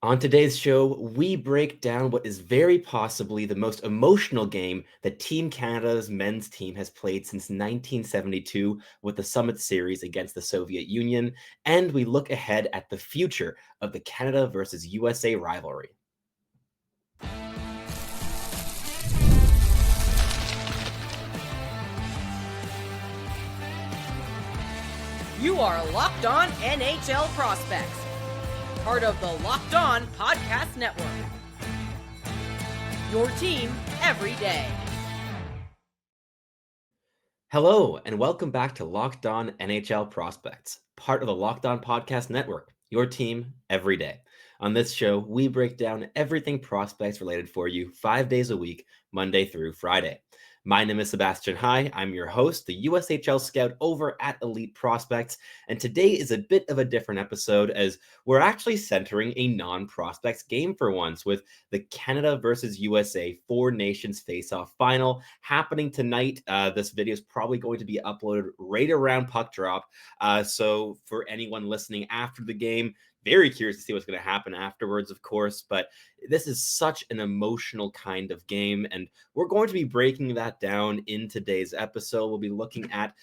On today's show, we break down what is very possibly the most emotional game that Team Canada's men's team has played since 1972 with the Summit Series against the Soviet Union, and we look ahead at the future of the Canada versus USA rivalry. You are Locked On NHL Prospects, part of the Locked On Podcast Network. Your team every day. Hello, and welcome back to Locked On NHL Prospects, part of the Locked On Podcast Network, your team every day. On this show, we break down everything prospects related for you 5 days a week, Monday through Friday. My name is Sebastian High. I'm your host, the USHL scout over at Elite Prospects, and today is a bit of a different episode as we're actually centering a non-prospects game for once with the Canada versus USA Four Nations Face-Off Final happening tonight. This video is probably going to be uploaded right around puck drop, so for anyone listening after the game, very curious to see what's going to happen afterwards, of course, but this is such an emotional kind of game, and we're going to be breaking that down in today's episode. We'll be looking at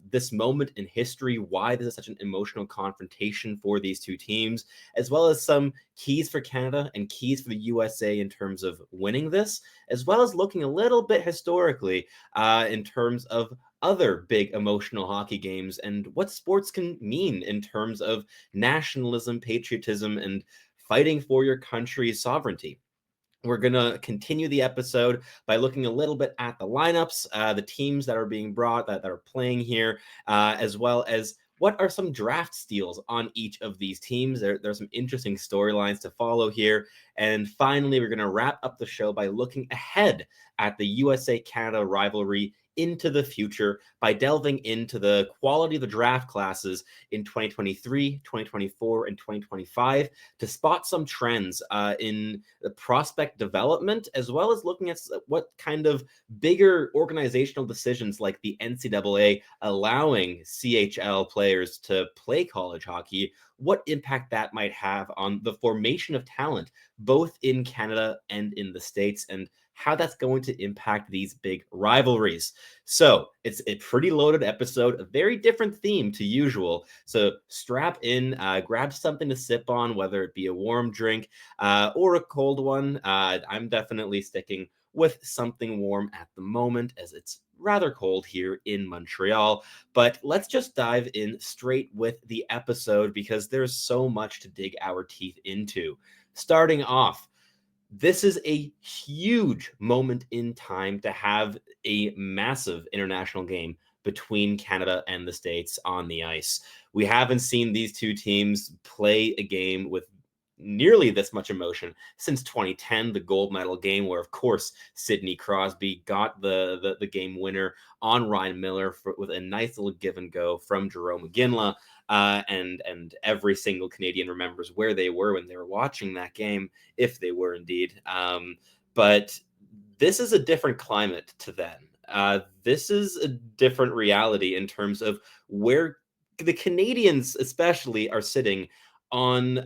this moment in history, why this is such an emotional confrontation for these two teams, as well as some keys for Canada and keys for the USA in terms of winning this, as well as looking a little bit historically in terms of other big emotional hockey games and what sports can mean in terms of nationalism, patriotism, and fighting for your country's sovereignty. We're going to continue the episode by looking a little bit at the lineups, the teams that are being brought, that are playing here, as well as what are some draft steals on each of these teams. There's some interesting storylines to follow here. And finally, we're going to wrap up the show by looking ahead at the USA-Canada rivalry into the future by delving into the quality of the draft classes in 2023, 2024, and 2025 to spot some trends in the prospect development, as well as looking at what kind of bigger organizational decisions like the NCAA allowing CHL players to play college hockey, what impact that might have on the formation of talent, both in Canada and in the States, and how that's going to impact these big rivalries. So it's a pretty loaded episode, a very different theme to usual. So strap in, grab something to sip on, whether it be a warm drink or a cold one. I'm definitely sticking with something warm at the moment as it's rather cold here in Montreal. But let's just dive in straight with the episode because there's so much to dig our teeth into. Starting off, this is a huge moment in time to have a massive international game between Canada and the States on the ice. We haven't seen these two teams play a game with nearly this much emotion since 2010, the gold medal game, where of course Sidney Crosby got the game winner on Ryan Miller with a nice little give and go from Jarome Iginla. And every single Canadian remembers where they were when they were watching that game, if they were indeed. But this is a different climate to then. This is a different reality in terms of where the Canadians especially are sitting on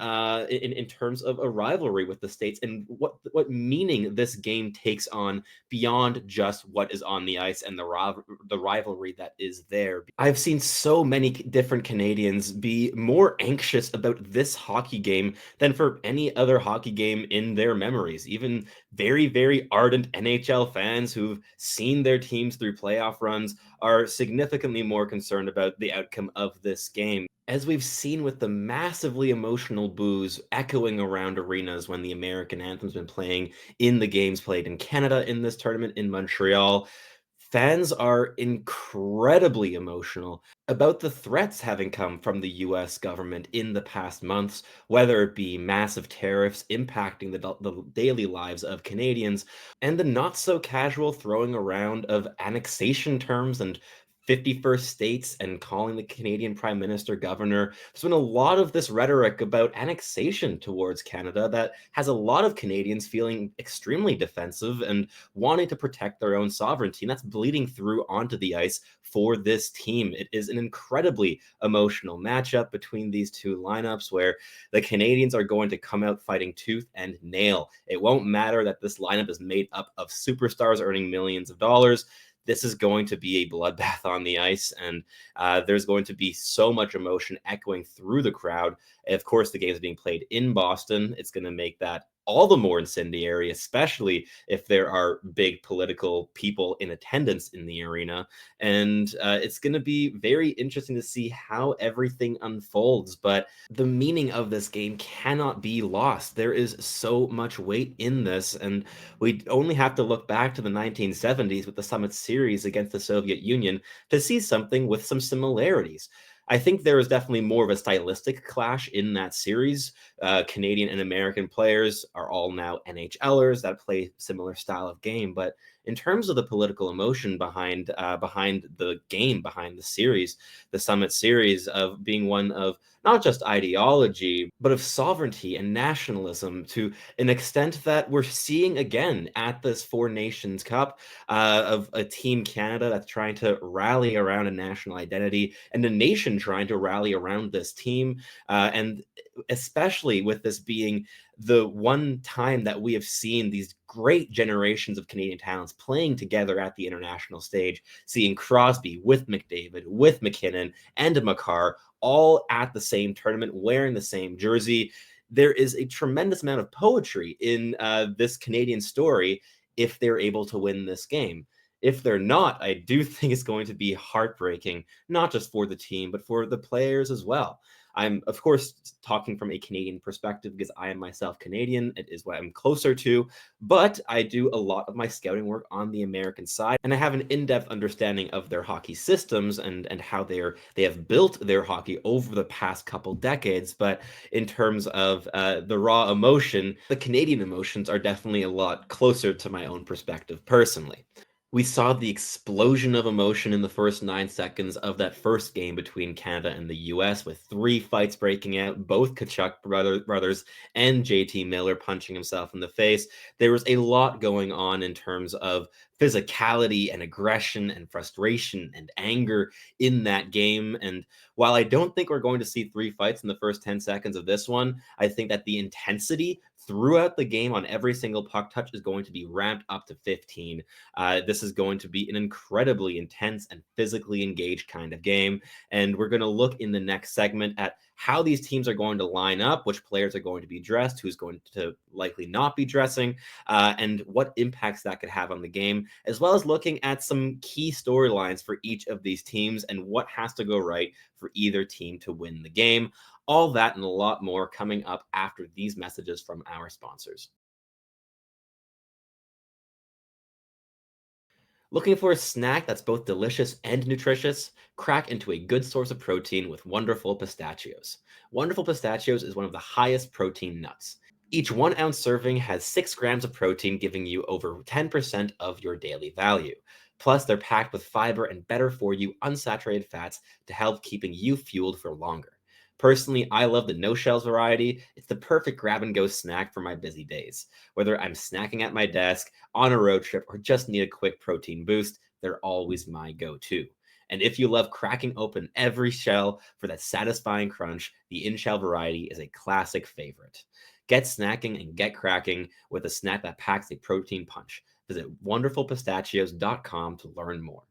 in terms of a rivalry with the States and what meaning this game takes on beyond just what is on the ice and the rivalry that is there. I've seen so many different Canadians be more anxious about this hockey game than for any other hockey game in their memories. Even very, very ardent NHL fans who've seen their teams through playoff runs are significantly more concerned about the outcome of this game. As we've seen with the massively emotional boos echoing around arenas when the American anthem's been playing in the games played in Canada in this tournament in Montreal, fans are incredibly emotional about the threats having come from the US government in the past months, whether it be massive tariffs impacting the daily lives of Canadians, and the not so casual throwing around of annexation terms and 51st states and calling the Canadian Prime Minister governor. There's been a lot of this rhetoric about annexation towards Canada that has a lot of Canadians feeling extremely defensive and wanting to protect their own sovereignty. And that's bleeding through onto the ice for this team. It is an incredibly emotional matchup between these two lineups where the Canadians are going to come out fighting tooth and nail. It won't matter that this lineup is made up of superstars earning millions of dollars. This is going to be a bloodbath on the ice, and there's going to be so much emotion echoing through the crowd. Of course, the game is being played in Boston. It's going to make that all the more incendiary, especially if there are big political people in attendance in the arena. And it's going to be very interesting to see how everything unfolds. But the meaning of this game cannot be lost. There is so much weight in this. And we only have to look back to the 1970s with the Summit Series against the Soviet Union to see something with some similarities. I think there is definitely more of a stylistic clash in that series. Canadian and American players are all now NHLers that play similar style of game, but in terms of the political emotion behind the game, behind the series, the Summit Series of being one of not just ideology, but of sovereignty and nationalism to an extent that we're seeing again at this Four Nations Cup of a Team Canada that's trying to rally around a national identity and a nation trying to rally around this team. And especially with this being the one time that we have seen these great generations of Canadian talents playing together at the international stage, seeing Crosby with McDavid, with McKinnon, and Makar all at the same tournament, wearing the same jersey. There is a tremendous amount of poetry in this Canadian story if they're able to win this game. If they're not, I do think it's going to be heartbreaking, not just for the team, but for the players as well. I'm, of course, talking from a Canadian perspective because I am myself Canadian. It is what I'm closer to, but I do a lot of my scouting work on the American side, and I have an in-depth understanding of their hockey systems and how they have built their hockey over the past couple decades. But in terms of the raw emotion, the Canadian emotions are definitely a lot closer to my own perspective personally. We saw the explosion of emotion in the first 9 seconds of that first game between Canada and the US, with three fights breaking out, both brothers and JT Miller punching himself in the face. There was a lot going on in terms of physicality and aggression and frustration and anger in that game. And while I don't think we're going to see three fights in the first 10 seconds of this one, I think that the intensity throughout the game on every single puck touch is going to be ramped up to 15. This is going to be an incredibly intense and physically engaged kind of game. And we're going to look in the next segment at how these teams are going to line up, which players are going to be dressed, who's going to likely not be dressing, and what impacts that could have on the game, as well as looking at some key storylines for each of these teams and what has to go right for either team to win the game. All that and a lot more coming up after these messages from our sponsors. Looking for a snack that's both delicious and nutritious? Crack into a good source of protein with Wonderful Pistachios. Wonderful Pistachios is one of the highest protein nuts. Each 1 ounce serving has 6 grams of protein, giving you over 10% of your daily value. Plus, they're packed with fiber and better for you unsaturated fats to help keeping you fueled for longer. Personally, I love the no shells variety. It's the perfect grab and go snack for my busy days. Whether I'm snacking at my desk, on a road trip, or just need a quick protein boost, they're always my go to. And if you love cracking open every shell for that satisfying crunch, the in shell variety is a classic favorite. Get snacking and get cracking with a snack that packs a protein punch. Visit wonderfulpistachios.com to learn more.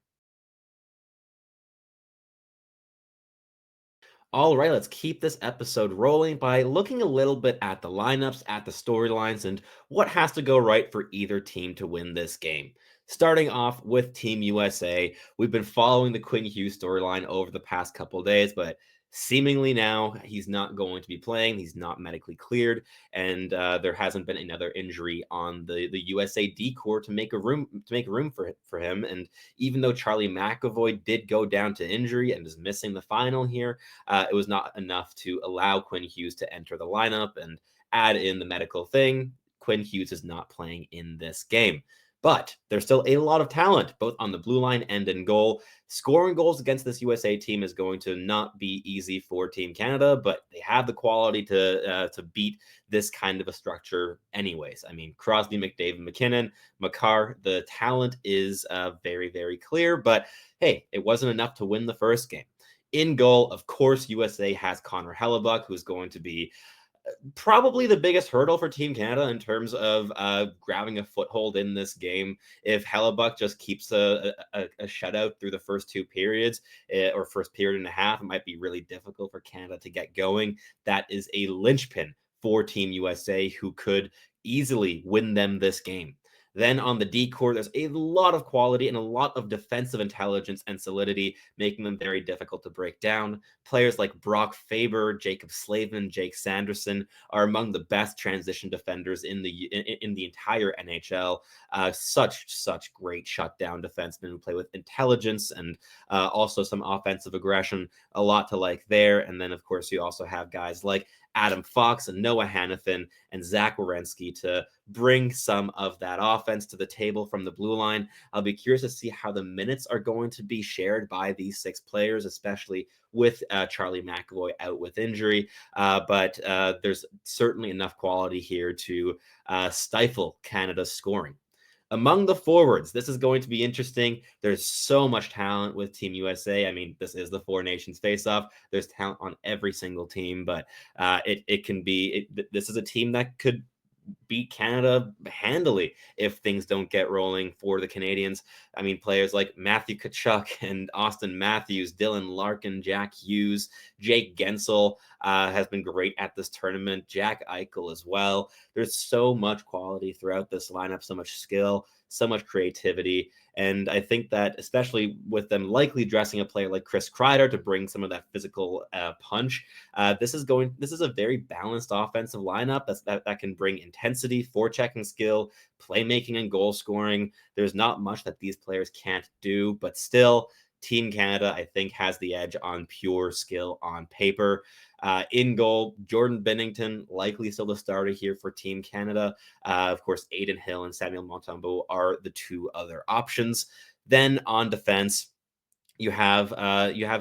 All right, let's keep this episode rolling by looking a little bit at the lineups, at the storylines, and what has to go right for either team to win this game. Starting off with Team USA, we've been following the Quinn Hughes storyline over the past couple of days, but seemingly now he's not going to be playing. He's not medically cleared, and there hasn't been another injury on the USA D core to make room for him. And even though Charlie McAvoy did go down to injury and is missing the final here, it was not enough to allow Quinn Hughes to enter the lineup and add in the medical thing. Quinn Hughes is not playing in this game. But there's still a lot of talent, both on the blue line and in goal. Scoring goals against this USA team is going to not be easy for Team Canada, but they have the quality to beat this kind of a structure, anyways. I mean, Crosby, McDavid, McKinnon, Makar, the talent is very, very clear. But hey, it wasn't enough to win the first game. In goal, of course, USA has Connor Hellebuck, who's going to be probably the biggest hurdle for Team Canada in terms of grabbing a foothold in this game. If Hellebuck just keeps a shutout through the first two periods or first period and a half, it might be really difficult for Canada to get going. That is a linchpin for Team USA, who could easily win them this game. Then on the D core, there's a lot of quality and a lot of defensive intelligence and solidity, making them very difficult to break down. Players like Brock Faber, Jacob Slavin, Jake Sanderson are among the best transition defenders in the entire NHL. Such great shutdown defensemen who play with intelligence and also some offensive aggression. A lot to like there. And then, of course, you also have guys like Adam Fox and Noah Hannafin and Zach Werenski to bring some of that offense to the table from the blue line. I'll be curious to see how the minutes are going to be shared by these six players, especially with Charlie McAvoy out with injury. But there's certainly enough quality here to stifle Canada's scoring. Among the forwards, this is going to be interesting. There's so much talent with Team USA. I mean, this is the Four Nations face-off. There's talent on every single team, but it can be. This is a team that could beat Canada handily if things don't get rolling for the Canadians. I mean, players like Matthew Tkachuk and Austin Matthews, Dylan Larkin, Jack Hughes, Jake Gensel has been great at this tournament. Jack Eichel as well. There's so much quality throughout this lineup, so much skill, so much creativity. And I think that especially with them likely dressing a player like Chris Kreider to bring some of that physical punch, this is a very balanced offensive lineup that can bring intensity, forechecking skill, playmaking, and goal scoring. There's not much that these players can't do, but still, Team Canada, I think, has the edge on pure skill on paper. In goal, Jordan Binnington, likely still the starter here for Team Canada. Of course, Aiden Hill and Samuel Montembeault are the two other options. Then on defense, you have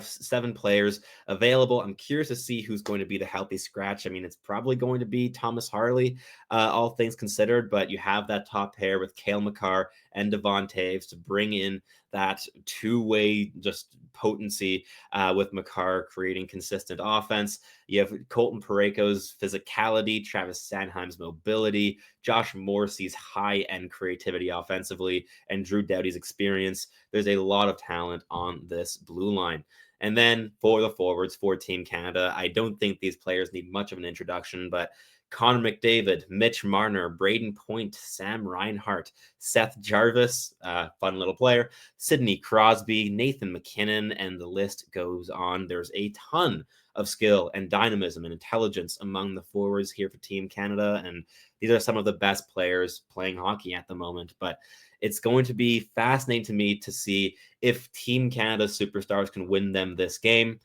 seven players available. I'm curious to see who's going to be the healthy scratch. I mean, it's probably going to be Thomas Harley, all things considered, but you have that top pair with Cale Makar and Devon Taves to bring in that two-way just potency with Makar creating consistent offense. You have Colton Parayko's physicality, Travis Sanheim's mobility, Josh Morrissey's high-end creativity offensively, and Drew Doughty's experience. There's a lot of talent on this blue line. And then for the forwards for Team Canada, I don't think these players need much of an introduction, but Connor McDavid, Mitch Marner, Braden Point, Sam Reinhart, Seth Jarvis, fun little player, Sidney Crosby, Nathan McKinnon, and the list goes on. There's a ton of skill and dynamism and intelligence among the forwards here for Team Canada, and these are some of the best players playing hockey at the moment. But it's going to be fascinating to me to see if Team Canada's superstars can win them this game.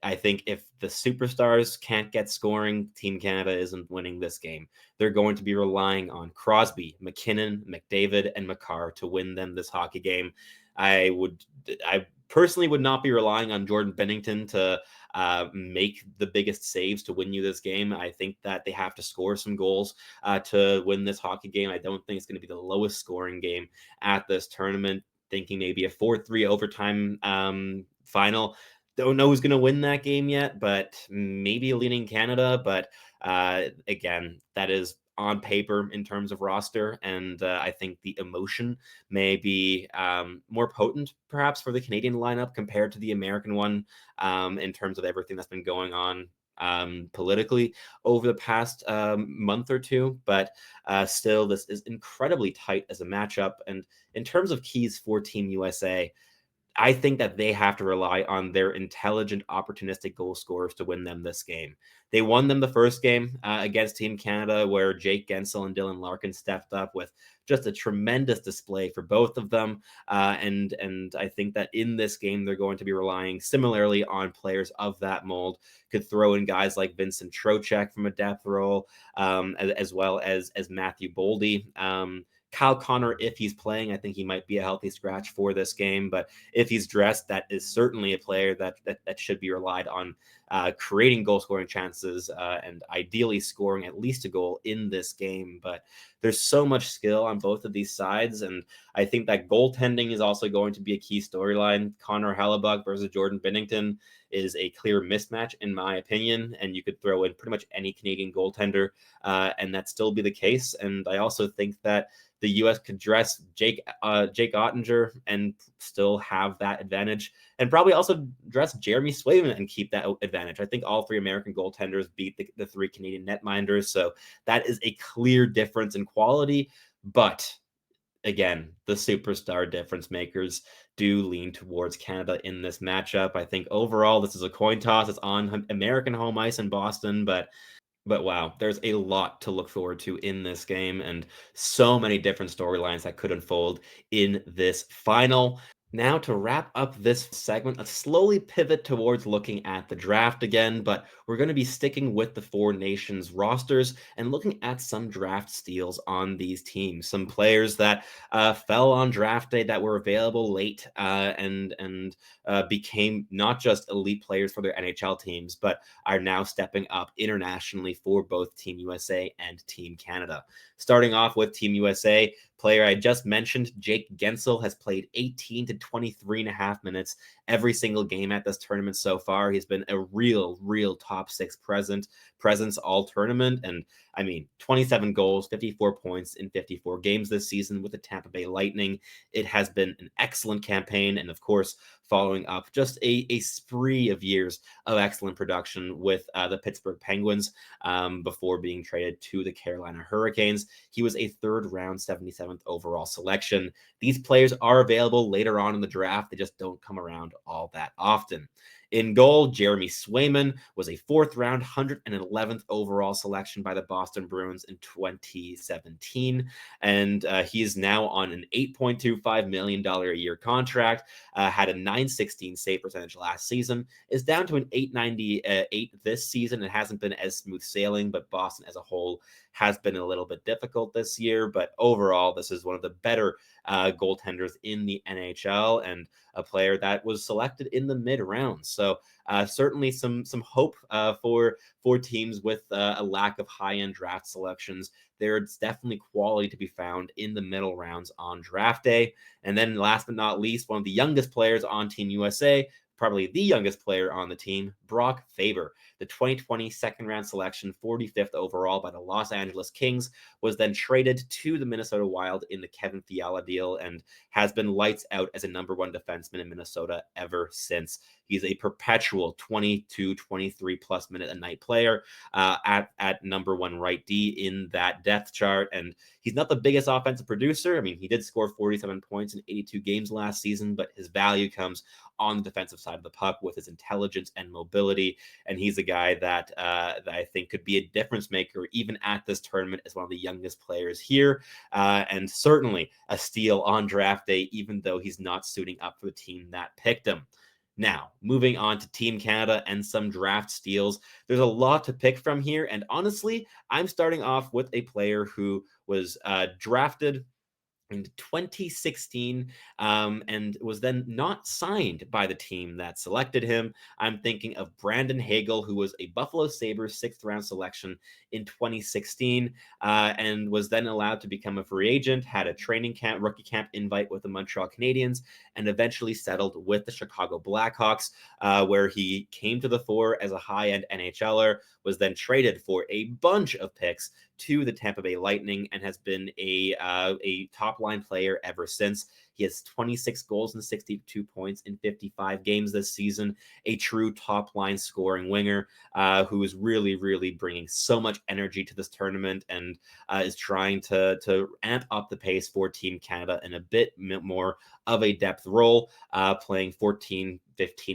I think if the superstars can't get scoring, Team Canada isn't winning this game. They're going to be relying on Crosby, McKinnon, McDavid, and Makar to win them this hockey game. I personally would not be relying on Jordan Binnington to make the biggest saves to win you this game. I think that they have to score some goals to win this hockey game. I don't think it's going to be the lowest scoring game at this tournament. Thinking maybe a 4-3 overtime final. Don't know who's going to win that game yet, but maybe leaning Canada. But again, that is on paper in terms of roster. And I think the emotion may be more potent, perhaps, for the Canadian lineup compared to the American one in terms of everything that's been going on politically over the past month or two. But still, this is incredibly tight as a matchup. And in terms of keys for Team USA, I think that they have to rely on their intelligent, opportunistic goal scorers to win them this game. They won them the first game against Team Canada, where Jake Gensel and Dylan Larkin stepped up with just a tremendous display for both of them. And I think that in this game, they're going to be relying similarly on players of that mold. Could throw in guys like Vincent Trocheck from a depth role, as well as Matthew Boldy. Kyle Connor, if he's playing, I think he might be a healthy scratch for this game. But if he's dressed, that is certainly a player that should be relied on, creating goal scoring chances, and ideally scoring at least a goal in this game. But there's so much skill on both of these sides, and I think that goaltending is also going to be a key storyline. Connor Hellebuck versus Jordan Binnington is a clear mismatch, in my opinion, and you could throw in pretty much any Canadian goaltender, and that still be the case. And I also think that the U.S. could dress Jake Ottinger and still have that advantage, and probably also dress Jeremy Swayman and keep that advantage. I think all three American goaltenders beat the three Canadian netminders, so that is a clear difference in quality. But again, the superstar difference makers do lean towards Canada in this matchup. I think overall this is a coin toss. It's on American home ice in Boston, but wow, there's a lot to look forward to in this game, and so many different storylines that could unfold in this final. Now, to wrap up this segment, let's slowly pivot towards looking at the draft again, but we're going to be sticking with the four nations rosters and looking at some draft steals on these teams. Some players that fell on draft day that were available late, and became not just elite players for their NHL teams, but are now stepping up internationally for both Team USA and Team Canada. Starting off with Team USA, player I just mentioned, Jake Gensel, has played 18 to 23 and a half minutes every single game at this tournament so far. He's been a real top six presence all tournament. And I mean, 27 goals, 54 points in 54 games this season with the Tampa Bay Lightning. It has been an excellent campaign. And of course, following up just a spree of years of excellent production with the Pittsburgh Penguins, before being traded to the Carolina Hurricanes. He was a third round 77th overall selection. These players are available later on in the draft. They just don't come around all that often. In goal, Jeremy Swayman was a fourth round, 111th overall selection by the Boston Bruins in 2017. And he is now on an $8.25 million a year contract, had a 916 save percentage last season, is down to an 898 this season. It hasn't been as smooth sailing, but Boston as a whole has been a little bit difficult this year. But overall, this is one of the better goaltenders in the NHL, and a player that was selected in the mid rounds. So certainly some hope for teams with a lack of high end draft selections. There's definitely quality to be found in the middle rounds on draft day. And then last but not least, one of the youngest players on Team USA, probably the youngest player on the team, Brock Faber, the 2020 second round selection, 45th overall by the Los Angeles Kings, was then traded to the Minnesota Wild in the Kevin Fiala deal and has been lights out as a number one defenseman in Minnesota ever since. He's a perpetual 22, 23 plus minute a night player, at number one right D in that depth chart. And he's not the biggest offensive producer. I mean, he did score 47 points in 82 games last season, but his value comes on the defensive side of the puck with his intelligence and mobility. And he's a guy that I think could be a difference maker even at this tournament as one of the youngest players here. And certainly a steal on draft day, even though he's not suiting up for the team that picked him. Now, moving on to Team Canada and some draft steals. There's a lot to pick from here. And honestly, I'm starting off with a player who was drafted in 2016, and was then not signed by the team that selected him. I'm thinking of Brandon Hagel, who was a Buffalo Sabres sixth round selection in 2016, and was then allowed to become a free agent, had a rookie camp invite with the Montreal Canadiens, and eventually settled with the Chicago Blackhawks, where he came to the fore as a high-end NHLer, was then traded for a bunch of picks to the Tampa Bay Lightning, and has been a top line player ever since. He has 26 goals and 62 points in 55 games this season. A true top line scoring winger, who is really bringing so much energy to this tournament, and is trying to amp up the pace for Team Canada in a bit more of a depth role, playing 14-15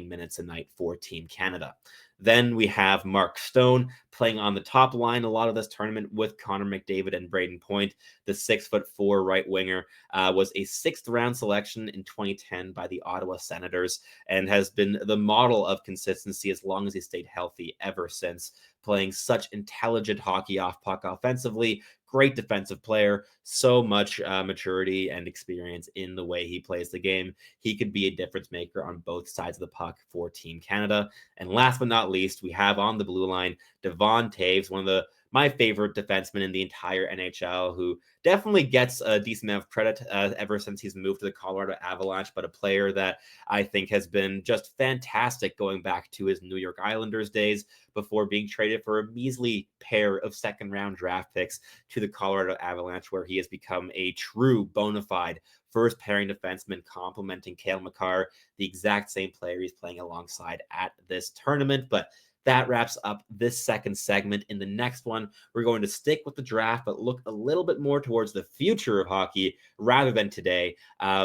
minutes a night for Team Canada. Then we have Mark Stone, playing on the top line a lot of this tournament with Connor McDavid and Braden Point. The 6'4" right winger was a sixth round selection in 2010 by the Ottawa Senators and has been the model of consistency as long as he stayed healthy ever since, playing such intelligent hockey off puck offensively. Great defensive player, so much maturity and experience in the way he plays the game. He could be a difference maker on both sides of the puck for Team Canada. And last but not least, we have on the blue line Devon Toews, one of my favorite defensemen in the entire NHL, who definitely gets a decent amount of credit ever since he's moved to the Colorado Avalanche, but a player that I think has been just fantastic going back to his New York Islanders days before being traded for a measly pair of second-round draft picks to the Colorado Avalanche, where he has become a true bona fide first pairing defenseman complementing Cale Makar, the exact same player he's playing alongside at this tournament. But that wraps up this second segment. In the next one, we're going to stick with the draft, but look a little bit more towards the future of hockey rather than today,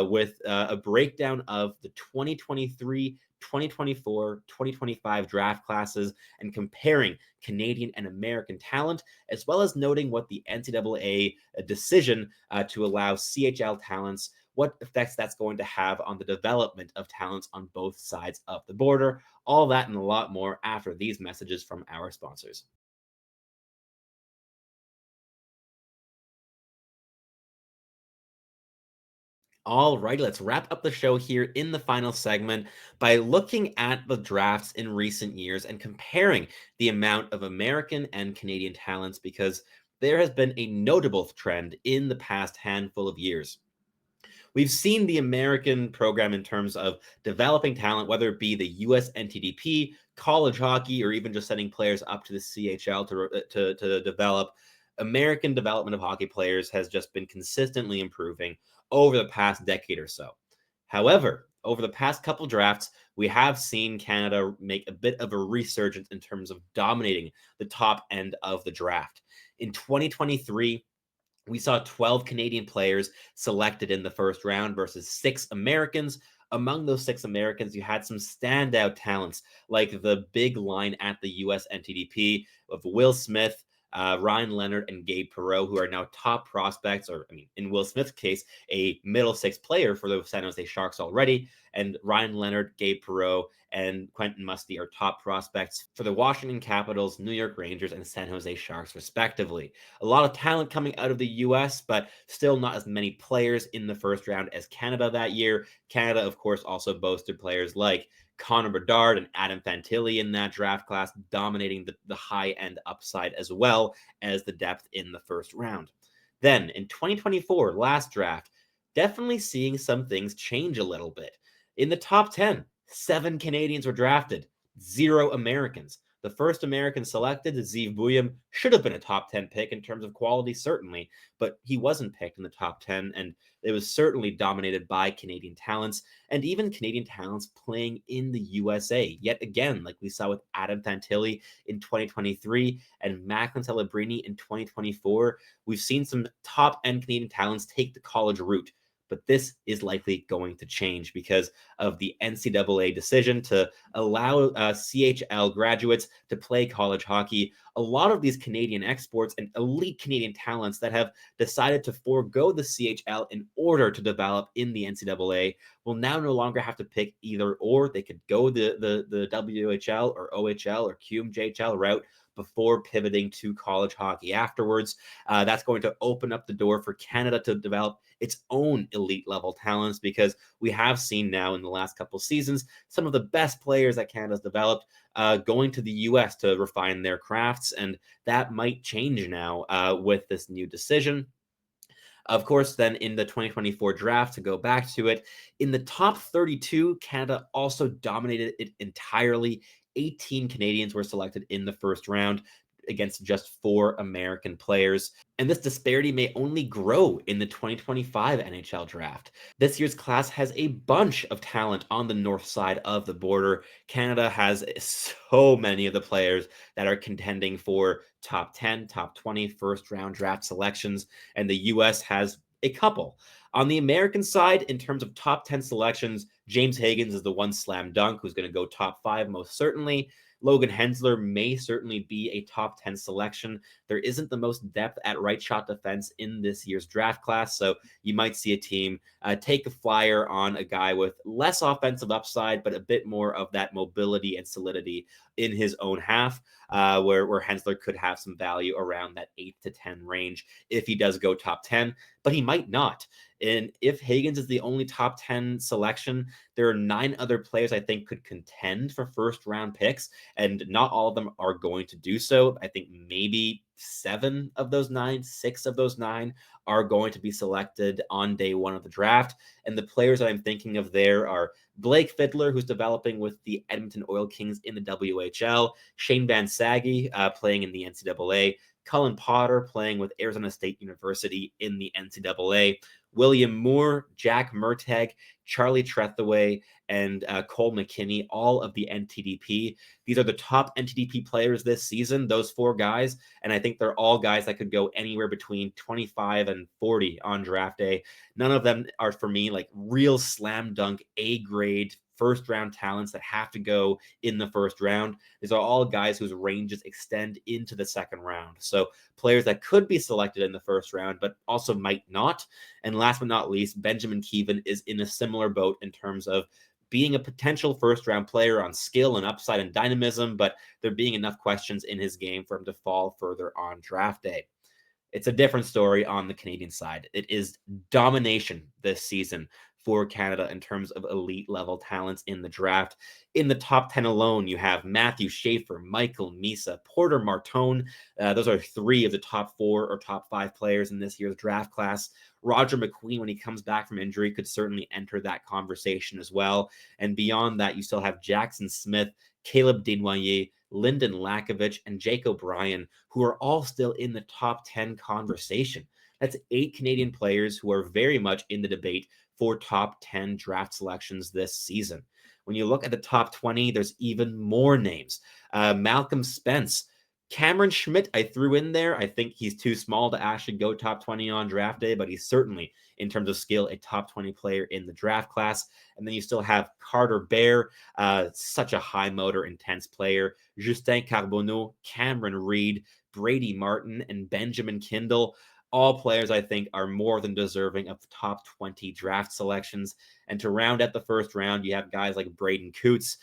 with a breakdown of the 2023, 2024, 2025 draft classes and comparing Canadian and American talent, as well as noting what the NCAA decision to allow CHL talents, what effects that's going to have on the development of talents on both sides of the border. All that and a lot more after these messages from our sponsors. All right, let's wrap up the show here in the final segment by looking at the drafts in recent years and comparing the amount of American and Canadian talents, because there has been a notable trend in the past handful of years. We've seen the American program in terms of developing talent, whether it be the US NTDP, college hockey, or even just sending players up to the CHL to develop. American development of hockey players has just been consistently improving over the past decade or so. However, over the past couple drafts, we have seen Canada make a bit of a resurgence in terms of dominating the top end of the draft. In 2023, we saw 12 Canadian players selected in the first round versus 6 Americans. Among those 6 Americans, you had some standout talents like the big line at the US NTDP of Will Smith, Ryan Leonard, and Gabe Perreault, who are now top prospects, or I mean, in Will Smith's case, a middle six player for the San Jose Sharks already. And Ryan Leonard, Gabe Perreault, and Quentin Musty are top prospects for the Washington Capitals, New York Rangers, and San Jose Sharks, respectively. A lot of talent coming out of the US, but still not as many players in the first round as Canada that year. Canada, of course, also boasted players like Connor Bedard and Adam Fantilli in that draft class, dominating the high-end upside as well as the depth in the first round. Then in 2024, last draft, definitely seeing some things change a little bit. In the top 10, 7 Canadians were drafted, 0 Americans. The first American selected, Zeev Buium, should have been a top 10 pick in terms of quality, certainly, but he wasn't picked in the top 10, and it was certainly dominated by Canadian talents, and even Canadian talents playing in the USA. Yet again, like we saw with Adam Fantilli in 2023 and Macklin Celebrini in 2024, we've seen some top-end Canadian talents take the college route. But this is likely going to change because of the NCAA decision to allow CHL graduates to play college hockey. A lot of these Canadian exports and elite Canadian talents that have decided to forego the CHL in order to develop in the NCAA will now no longer have to pick either or. They could go the WHL or OHL or QMJHL route before pivoting to college hockey afterwards. That's going to open up the door for Canada to develop its own elite level talents, because we have seen now in the last couple seasons some of the best players that Canada's developed going to the US to refine their crafts, and that might change now with this new decision. Of course, then in the 2024 draft, to go back to it, in the top 32, Canada also dominated it entirely. 18 Canadians were selected in the first round against just 4 American players. And this disparity may only grow in the 2025 NHL draft. This year's class has a bunch of talent on the north side of the border. Canada has so many of the players that are contending for top 10, top 20 first round draft selections, and the US has a couple. On the American side, in terms of top 10 selections, James Higgins is the one slam dunk who's going to go top 5 most certainly. Logan Hensler may certainly be a top 10 selection. There isn't the most depth at right shot defense in this year's draft class, so you might see a team take a flyer on a guy with less offensive upside, but a bit more of that mobility and solidity in his own half, where Hensler could have some value around that 8 to 10 range if he does go top 10, but he might not. And if Higgins is the only top 10 selection, there are 9 other players I think could contend for first round picks, and not all of them are going to do so. I think maybe 7 of those 9, 6 of those 9 are going to be selected on day one of the draft. And the players that I'm thinking of there are Blake Fiddler, who's developing with the Edmonton Oil Kings in the WHL, Shane Van Sage playing in the NCAA, Cullen Potter playing with Arizona State University in the NCAA, William Moore, Jack Murtagh, Charlie Trethewey, and Cole McKinney, all of the NTDP. These are the top NTDP players this season, those 4 guys, and I think they're all guys that could go anywhere between 25 and 40 on draft day. None of them are, for me, like real slam dunk A-grade first round talents that have to go in the first round. These are all guys whose ranges extend into the second round. So players that could be selected in the first round, but also might not. And last but not least, Benjamin Keevan is in a similar boat in terms of being a potential first round player on skill and upside and dynamism, but there being enough questions in his game for him to fall further on draft day. It's a different story on the Canadian side. It is domination this season for Canada in terms of elite level talents in the draft. In the top 10 alone, you have Matthew Schaefer, Michael Misa, Porter Martone. Those are 3 of the top 4 or top 5 players in this year's draft class. Roger McQueen, when he comes back from injury, could certainly enter that conversation as well. And beyond that, you still have Jackson Smith, Caleb Desnoyers, Lyndon Lakovich, and Jake O'Brien, who are all still in the top 10 conversation. That's 8 Canadian players who are very much in the debate for top 10 draft selections this season. When you look at the top 20, there's even more names. Malcolm Spence, Cameron Schmidt, I threw in there. I think he's too small to actually go top 20 on draft day, but he's certainly, in terms of skill, a top 20 player in the draft class. And then you still have Carter Bear, such a high motor, intense player. Justin Carbonneau, Cameron Reed, Brady Martin, and Benjamin Kindle. All players, I think, are more than deserving of top 20 draft selections. And to round out the first round, you have guys like Braden Coots,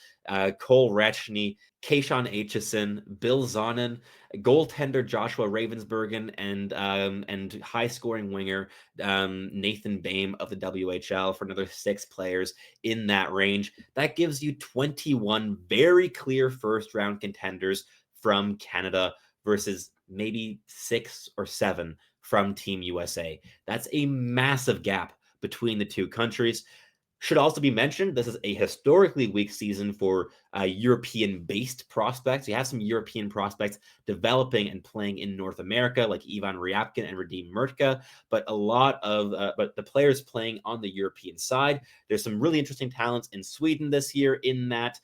Cole Retchney, Kayshawn Aitchison, Bill Zonin, goaltender Joshua Ravensbergen, and high-scoring winger Nathan Bame of the WHL for another 6 players in that range. That gives you 21 very clear first-round contenders from Canada versus maybe 6 or 7 from Team USA. That's a massive gap between the 2 countries. Should also be mentioned, this is a historically weak season for European-based prospects. You have some European prospects developing and playing in North America, like Ivan Ryabkin and Radim Murtka, but the players playing on the European side, there's some really interesting talents in Sweden this year in that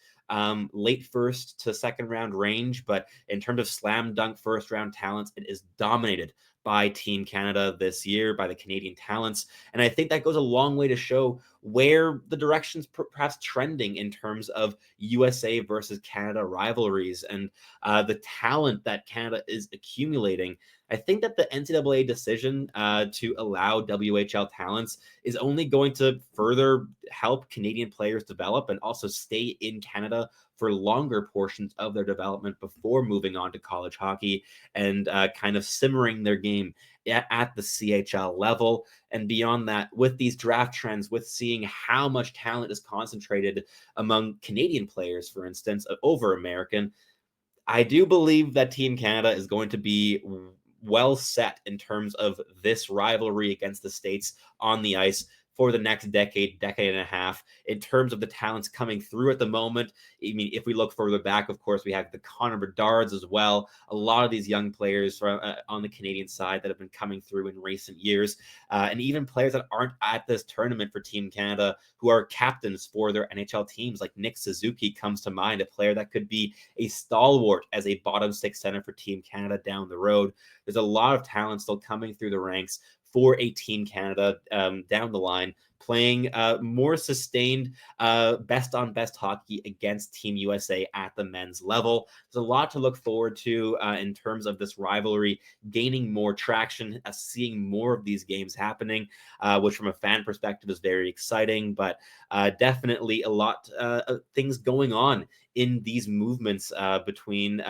late first to second round range. But in terms of slam dunk first round talents, it is dominated by Team Canada this year, by the Canadian talents. And I think that goes a long way to show where the direction's perhaps trending in terms of USA versus Canada rivalries and the talent that Canada is accumulating. I think that the NCAA decision to allow WHL talents is only going to further help Canadian players develop and also stay in Canada for longer portions of their development before moving on to college hockey and kind of simmering their game at the CHL level. And beyond that, with these draft trends, with seeing how much talent is concentrated among Canadian players, for instance, over American, I do believe that Team Canada is going to be well set in terms of this rivalry against the States on the ice for the next decade and a half. In terms of the talents coming through at the moment, I mean, if we look further back, of course, we have the Connor Bedards as well. A lot of these young players from on the Canadian side that have been coming through in recent years, and even players that aren't at this tournament for Team Canada who are captains for their NHL teams, like Nick Suzuki comes to mind, a player that could be a stalwart as a bottom 6 center for Team Canada down the road. There's a lot of talent still coming through the ranks for a Team Canada down the line, playing more sustained best on best hockey against Team USA at the men's level. There's a lot to look forward to in terms of this rivalry gaining more traction, seeing more of these games happening, which from a fan perspective is very exciting, but definitely a lot of things going on in these movements between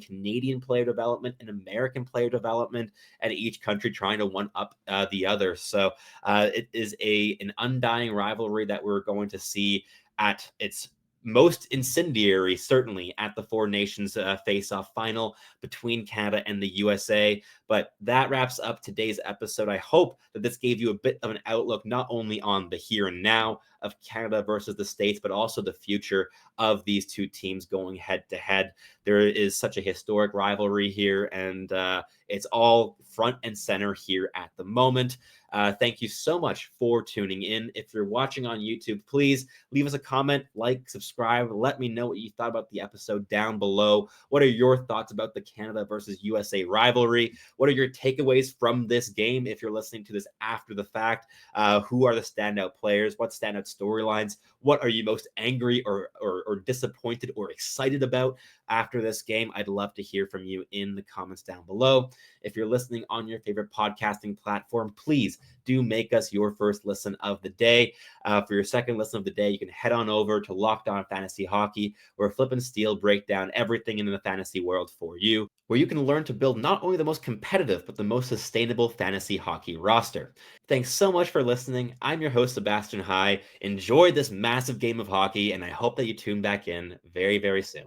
Canadian player development and American player development, and each country trying to one up the other. So it is an undying rivalry that we're going to see at its most incendiary, certainly at the Four Nations face-off final between Canada and the USA. But that wraps up today's episode. I hope that this gave you a bit of an outlook, not only on the here and now of Canada versus the States, but also the future of these two teams going head to head. There is such a historic rivalry here, and it's all front and center here at the moment. Thank you so much for tuning in. If you're watching on YouTube, please leave us a comment, like, subscribe. Let me know what you thought about the episode down below. What are your thoughts about the Canada versus USA rivalry? What are your takeaways from this game if you're listening to this after the fact? Who are the standout players? What standout storylines? What are you most angry or disappointed or excited about after this game? I'd love to hear from you in the comments down below. If you're listening on your favorite podcasting platform, please do make us your first listen of the day. For your second listen of the day, you can head on over to Locked On Fantasy Hockey, where Flip and Steel break down everything in the fantasy world for you, where you can learn to build not only the most competitive, but the most sustainable fantasy hockey roster. Thanks so much for listening. I'm your host, Sebastian High. Enjoy this massive game of hockey, and I hope that you tune back in very, very soon.